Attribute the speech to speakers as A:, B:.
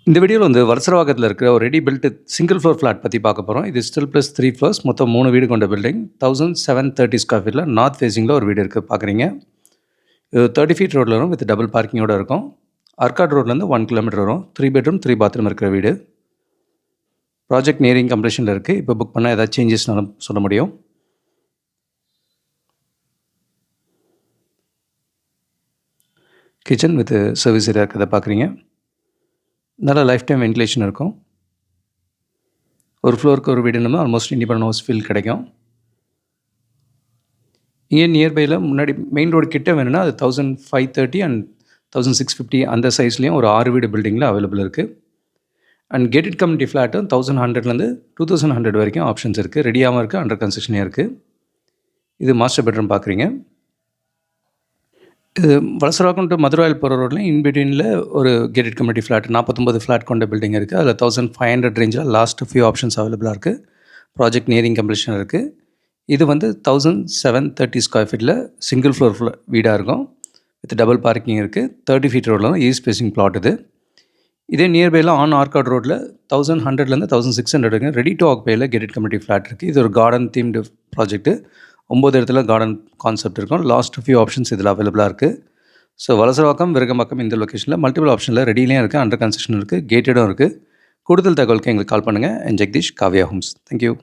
A: இந்த வீடியோவில் வந்து வலசரவாக்கத்தில் இருக்கிற ஒரு ready built single floor flat பற்றி பார்க்க போகிறோம். இது ஸ்டில் ப்ளஸ் 3 ஃப்ளோர்ஸ், மொத்தம் 3 வீடு கொண்ட பில்டிங். 1730 ஸ்கொயர் ஃபீட்டில் நார்த் ஃபேஸிங்கில் ஒரு வீடு இருக்குது பார்க்குறீங்க. இது 30 ஃபீட் ரோட்டில் வரும், வித் டபுள் பார்க்கிங்கோடு இருக்கும். ஆர்காட் ரோட்லேருந்து 1 கிலோமீட்டர் வரும். 3 பெட்ரூம் 3 பாத்ரூம் இருக்கிற வீடு. ப்ராஜெக்ட் நியரிங் கம்ப்ளீஷனில் இருக்குது. இப்போ புக் பண்ணால் ஏதாவது சேஞ்சஸ்னாலும் சொல்ல முடியும். கிச்சன் வித் சர்வீஸ் ஏரியா இருக்கிறத பார்க்குறீங்க. நல்ல லைஃப் டைம் வென்டிலேஷன் இருக்கும். ஒரு ஃப்ளோருக்கு ஒரு வீடுன்னு ஆல்மோஸ்ட் இண்டிபெண்டன்ட் ஹவுஸ் ஃபீல் கிடைக்கும். இங்கே நியர்பையில் முன்னாடி மெயின் ரோடு கிட்ட வேணும்னா அது 1530 அண்ட் 1650 அந்த சைஸ்லேயும் ஒரு 6 வீடு பில்டிங்கில் அவைலபிள் இருக்குது. அண்ட் கேட்டட் கம்யூனிட்டி ஃப்ளாட்டும் 1100லேருந்து 2100 வரைக்கும் ஆப்ஷன்ஸ் இருக்குது. ரெடியாகவும் இருக்குது, அண்டர் கன்ஸ்ட்ரக்ஷனே இருக்குது. இது மாஸ்டர் பெட்ரூம் பார்க்குறீங்க. இது வலசரவாக்கம் டு மதுராயில் போகிற ரோட்லையும் இன்பிட்வீனில் ஒரு கேட்டட் கம்யூனிட்டி ஃப்ளாட் 49 ஃப்ளாட் கொண்ட பில்டிங் இருக்குது. அதில் 1500 ரேஞ்சில் லாஸ்ட் ஃபியூ ஆப்ஷன்ஸ் அவைலபிளாக இருக்குது. ப்ராஜெக்ட் நியரிங் கம்ப்ளீஷன் இருக்குது. இது வந்து 1730 ஸ்கொயர் ஃபீட்டில் சிங்கிள் ஃப்ளோர் வீடாக இருக்கும், வித் டபுள் பார்க்கிங் இருக்குது. 30 ஃபீட் ரோடில் ஈஸ்ட் ஃபேஸிங் பிளாட் இது. இதே நியர்பையில் ஆன் ஆர்காட் ரோட்டில் 1100லேருந்து 1600 வரைக்கும் ரெடி டு ஆக்குபையில் கேட்டட் கம்யூனிட்டி ஃப்ளாட் இருக்குது. இது ஒரு கார்டன் தீம்டு ப்ராஜெக்ட்டு. 9 இடத்துல கார்டன் கான்செப்ட் இருக்கும். லாஸ்ட் ஃபியூ ஆப்ஷன்ஸ் இதில் அவைலபிளாக இருக்குது. ஸோ வலசரவாக்கம், விருகம்பாக்கம் இந்த லொக்கேஷனில் மல்டிபிள் ஆப்ஷனில் ரெடிலையும் இருக்குது, அண்டர் கன்ஸ்ட்ரக்ஷன் இருக்குது, கேட்டடும் இருக்குது. கூடுதல் தகவலுக்கு எங்களுக்கு கால் பண்ணுங்கள். ஜெகதீஷ், காவ்யா ஹோம்ஸ். தேங்க்யூ.